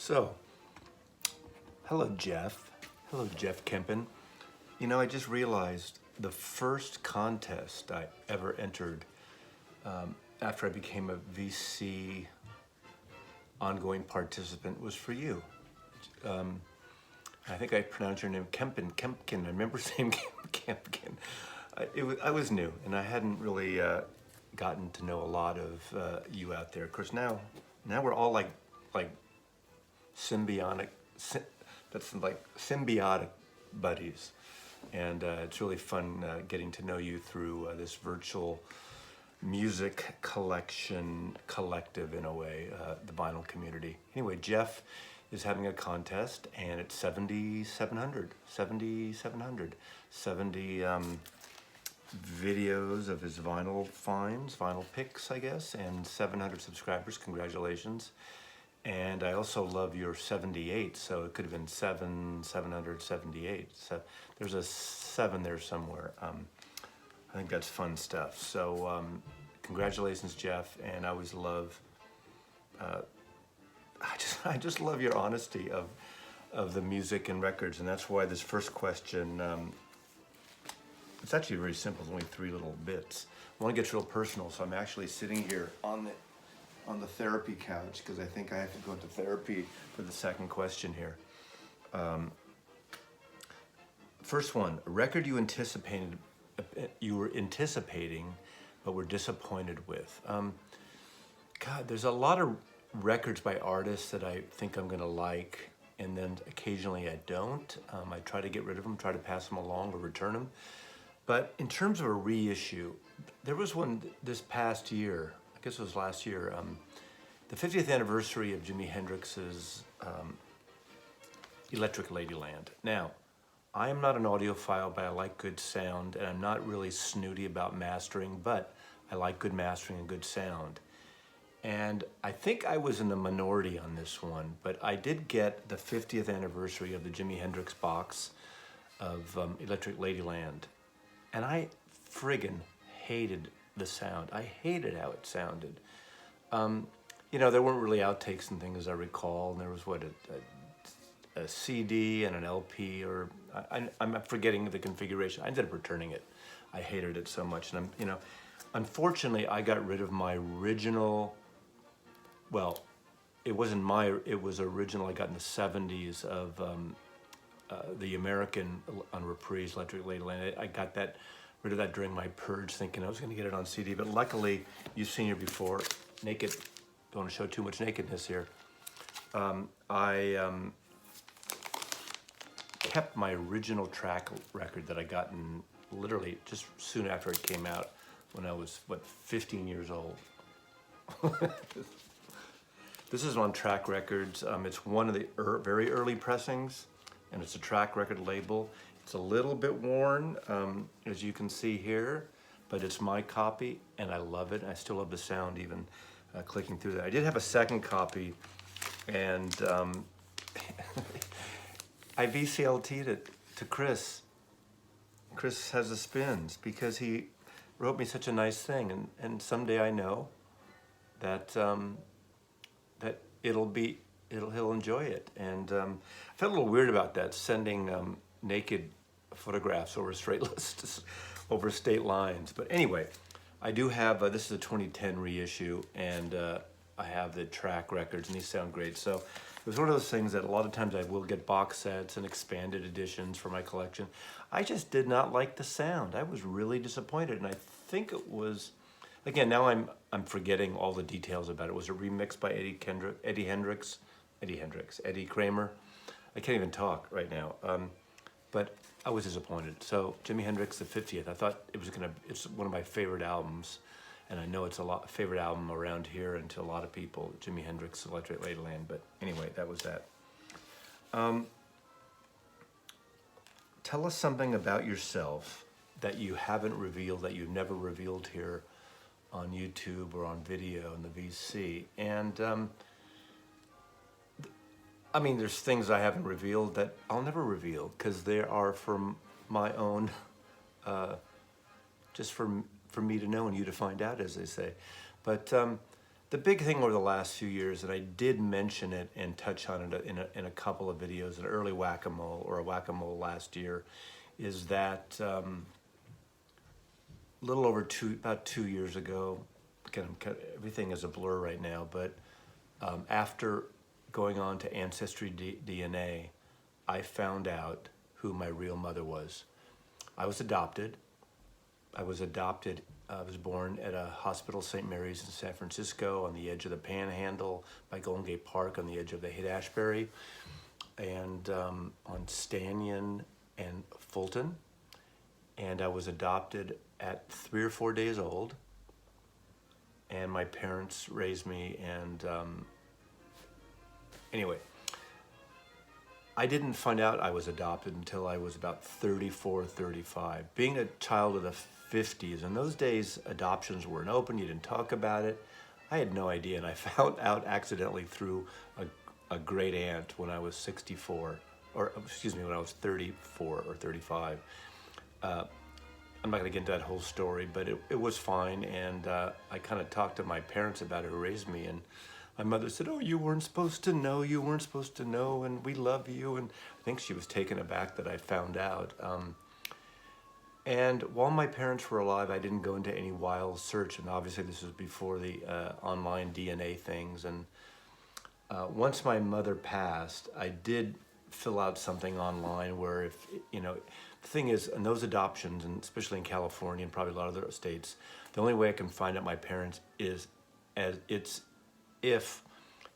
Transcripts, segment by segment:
So, hello Jeff. Hello Jeff Kempin. You know, I just realized the first contest I ever entered after I became a VC ongoing participant was for you. I think I pronounced your name Kempkin. I remember saying Kempkin. I was new and I hadn't really gotten to know a lot of you out there. Of course, now we're all like symbiotic buddies, and it's really fun getting to know you through this virtual music collective in a way, the vinyl community. Anyway, Jeff is having a contest and it's 7,700 videos of his vinyl finds, vinyl picks, I guess, and 700 subscribers. Congratulations. And I also love your 78, so it could have been 778. So there's a 7 there somewhere. I think that's fun stuff. So congratulations, Jeff. And I always love, I just love your honesty of the music and records. And that's why this first question, it's actually very simple. It's only 3 little bits. I want to get real personal, so I'm actually sitting here on the therapy couch because I think I have to go into therapy for the second question here. First one, a record you were anticipating but were disappointed with. God, there's a lot of records by artists that I think I'm gonna like, and then occasionally I don't. I try to get rid of them, try to pass them along or return them. But in terms of a reissue, there was one this past year, I guess it was last year, the 50th anniversary of Jimi Hendrix's Electric Ladyland. Now, I am not an audiophile, but I like good sound, and I'm not really snooty about mastering, but I like good mastering and good sound. And I think I was in the minority on this one, but I did get the 50th anniversary of the Jimi Hendrix box of Electric Ladyland. And I friggin' hated the sound. I hated how it sounded. You know, there weren't really outtakes and things, as I recall. And there was a CD and an LP, or I'm forgetting the configuration. I ended up returning it. I hated it so much, and unfortunately, I got rid of my original. Well, it was original. I got in the '70s of the American on Reprise, Electric Ladyland. I got rid of that during my purge, thinking I was going to get it on CD. But luckily, you've seen it before. Naked. Don't want to show too much nakedness here. I kept my original track record that I got in literally just soon after it came out, when I was 15 years old. This is on Track Records. It's one of the very early pressings, and it's a Track Record label. It's a little bit worn, as you can see here, but it's my copy, and I love it. I still love the sound, even clicking through that. I did have a second copy, and I VCLT'd it to Chris. Chris has the spins because he wrote me such a nice thing, and someday I know that that he'll enjoy it. And I felt a little weird about that, sending naked photographs over state lines. But anyway, I do have this is a 2010 reissue, and I have the Track Records, and these sound great. So it was one of those things that a lot of times I will get box sets and expanded editions for my collection. I just did not like the sound. I was really disappointed, and I think it was, again, now I'm forgetting all the details about it. It was a remix by Eddie Kramer. I can't even talk right now, but I was disappointed. So Jimi Hendrix, the 50th, I thought it's one of my favorite albums, and I know it's a favorite album around here and to a lot of people, Jimi Hendrix, Electric Ladyland. But anyway, that was that. Tell us something about yourself that you haven't revealed, that you've never revealed here on YouTube or on video in the VC. And I mean, there's things I haven't revealed that I'll never reveal, because they are from my own, just for me to know and you to find out, as they say. But The big thing over the last few years, and I did mention it and touch on it in a couple of videos, an early whack-a-mole or a whack-a-mole last year, is that a little over about 2 years ago, again, everything is a blur right now, but after going on to Ancestry DNA, I found out who my real mother was. I was adopted. I was born at a hospital, St. Mary's in San Francisco, on the edge of the Panhandle, by Golden Gate Park, on the edge of the Haight-Ashbury, and on Stanyan and Fulton. And I was adopted at 3 or 4 days old, and my parents raised me. And anyway, I didn't find out I was adopted until I was about 34, 35. Being a child of the 50s, in those days, adoptions weren't open, you didn't talk about it. I had no idea, and I found out accidentally through a great aunt when I was 64, or excuse me, when I was 34 or 35. I'm not gonna get into that whole story, but it was fine, and I kind of talked to my parents about it, who raised me, and my mother said, "Oh, you weren't supposed to know, and we love you," and I think she was taken aback that I found out. And while my parents were alive, I didn't go into any wild search, and obviously this was before the online DNA things, and once my mother passed, I did fill out something online where, if, you know, the thing is, in those adoptions, and especially in California and probably a lot of other states, the only way I can find out my parents is if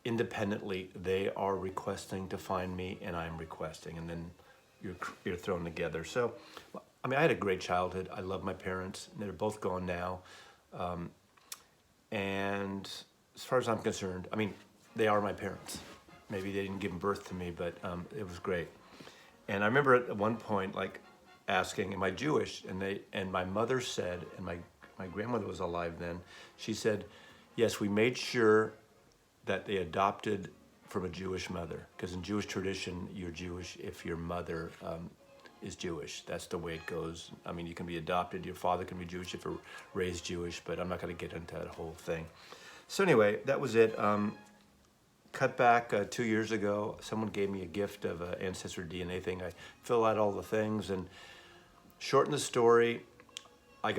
independently they are requesting to find me and I'm requesting, and then you're thrown together. So, I mean, I had a great childhood. I love my parents. They're both gone now. And as far as I'm concerned, I mean, they are my parents. Maybe they didn't give birth to me, but it was great. And I remember at one point, like, asking, am I Jewish? And my mother said, and my grandmother was alive then, she said, yes, we made sure that they adopted from a Jewish mother, because in Jewish tradition, you're Jewish if your mother is Jewish. That's the way it goes. I mean, you can be adopted, your father can be Jewish if you're raised Jewish, but I'm not gonna get into that whole thing. So anyway, that was it. Cut back 2 years ago, someone gave me a gift of an Ancestry DNA thing. I fill out all the things, and shorten the story, I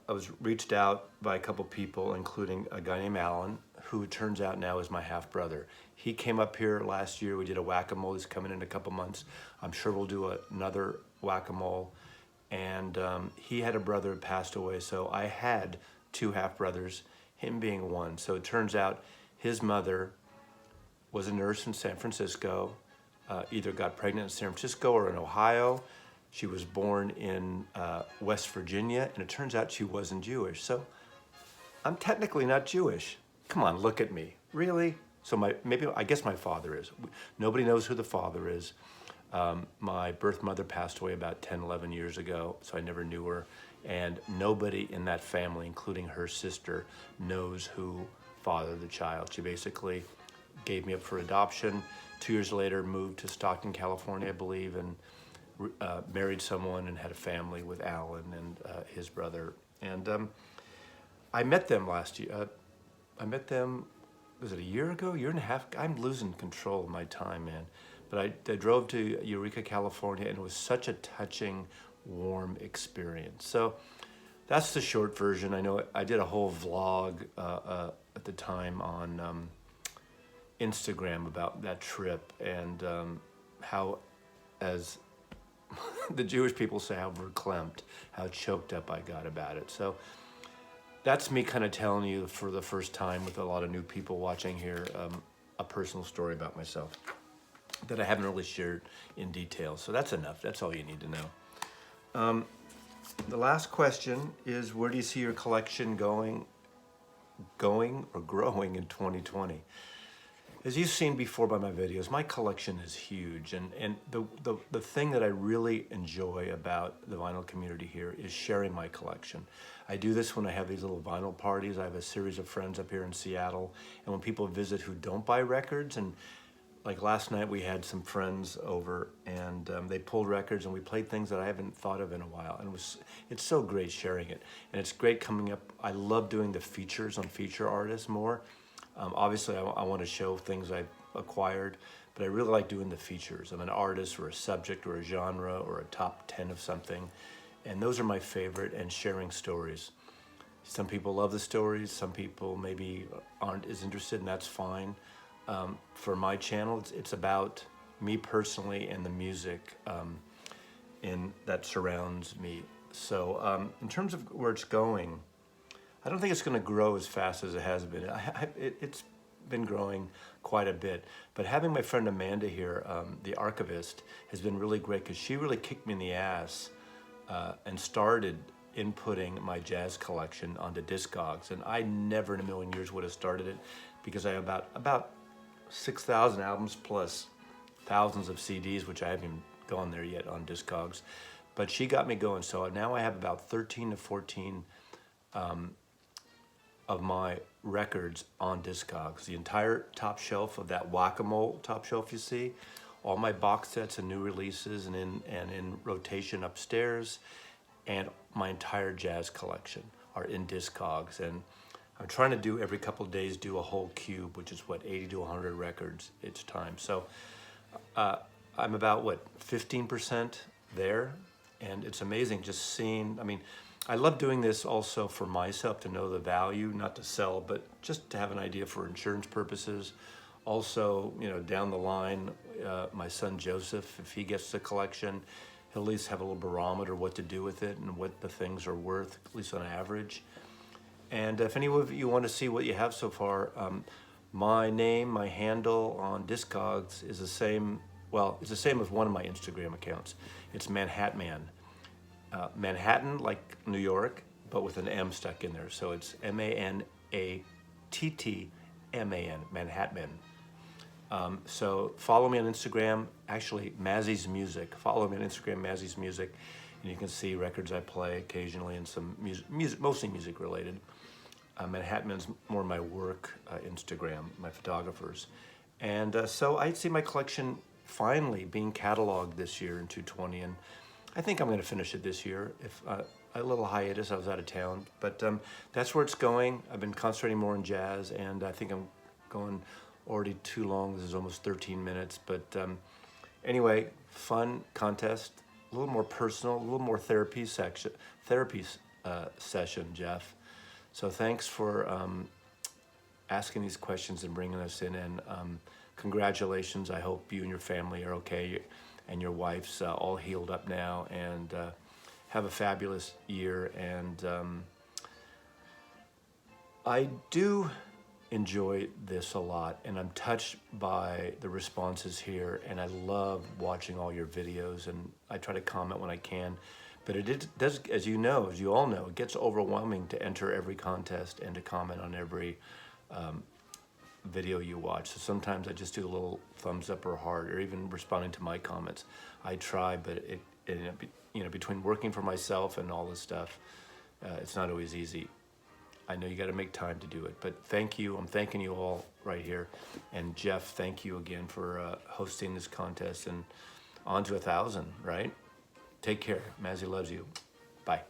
was reached out by a couple people, including a guy named Alan, who it turns out now is my half-brother. He came up here last year. We did a whack-a-mole. He's coming in a couple months. I'm sure we'll do another whack-a-mole. And he had a brother who passed away, so I had 2 half-brothers, him being one. So it turns out his mother was a nurse in San Francisco, either got pregnant in San Francisco or in Ohio. She was born in West Virginia, and it turns out she wasn't Jewish. So I'm technically not Jewish. Come on, look at me. Really? So I guess my father is. Nobody knows who the father is. My birth mother passed away about 10, 11 years ago, so I never knew her. And nobody in that family, including her sister, knows who fathered the child. She basically gave me up for adoption. 2 years later, moved to Stockton, California, I believe, and married someone and had a family with Alan and his brother. And I met them last year. I met them, was it a year ago, year and a half? I'm losing control of my time, man. But I drove to Eureka, California, and it was such a touching, warm experience. So that's the short version. I know I did a whole vlog at the time on Instagram about that trip, and how, as the Jewish people say, how verklempt, how choked up I got about it. So that's me kind of telling you for the first time, with a lot of new people watching here, a personal story about myself that I haven't really shared in detail. So that's enough. That's all you need to know. The last question is, where do you see your collection going or growing in 2020? As you've seen before by my videos, my collection is huge, and the thing that I really enjoy about the vinyl community here is sharing my collection. I do this when I have these little vinyl parties. I have a series of friends up here in Seattle, and when people visit who don't buy records, and like last night we had some friends over and they pulled records and we played things that I haven't thought of in a while, and it's so great sharing it, and it's great coming up. I love doing the features on feature artists more. Obviously I want to show things I've acquired, but I really like doing the features of an artist or a subject or a genre or a top 10 of something, and those are my favorite, and sharing stories. Some people love the stories, some people maybe aren't as interested, and that's fine. For my channel, it's about me personally and the music that surrounds me. So in terms of where it's going, I don't think it's going to grow as fast as it has been. It's been growing quite a bit, but having my friend Amanda here, the archivist, has been really great because she really kicked me in the ass and started inputting my jazz collection onto Discogs, and I never in a million years would have started it because I have about 6,000 albums plus thousands of CDs, which I haven't even gone there yet on Discogs, but she got me going. So now I have about 13 to 14 of my records on Discogs. The entire top shelf of that whack-a-mole top shelf you see, all my box sets and new releases and in rotation upstairs, and my entire jazz collection are in Discogs. And I'm trying to do every couple of days do a whole cube, which is what, 80 to 100 records each time. So I'm about what, 15% there, and it's amazing just seeing. I mean, I love doing this also for myself to know the value, not to sell, but just to have an idea for insurance purposes. Also, you know, down the line, my son Joseph, if he gets the collection, he'll at least have a little barometer what to do with it and what the things are worth, at least on average. And if any of you want to see what you have so far, my name, my handle on Discogs is the same. Well, it's the same as one of my Instagram accounts. It's Manhattan. Manhattan, like New York, but with an M stuck in there. So it's Manhattman, Manhattan. So follow me on Instagram, actually Mazzy's Music. Follow me on Instagram, Mazzy's Music, and you can see records I play occasionally and some music, mostly music related. Manhattan's more my work Instagram, my photographers. And so I see my collection finally being cataloged this year in 220, and I think I'm going to finish it this year. If a little hiatus, I was out of town, but that's where it's going. I've been concentrating more on jazz, and I think I'm going already too long. This is almost 13 minutes, but anyway, fun contest, a little more personal, a little more therapy session, Jeff. So thanks for asking these questions and bringing us in, and congratulations. I hope you and your family are okay, and your wife's all healed up now, and have a fabulous year. And I do enjoy this a lot, and I'm touched by the responses here, and I love watching all your videos, and I try to comment when I can. But it does, as you know, as you all know, it gets overwhelming to enter every contest and to comment on every video you watch. So sometimes I just do a little thumbs up or heart, or even responding to my comments. I try, but you know, between working for myself and all this stuff, it's not always easy. I know you got to make time to do it, but thank you. I'm thanking you all right here. And Jeff, thank you again for hosting this contest, and on to 1,000, right? Take care. Mazzy loves you. Bye.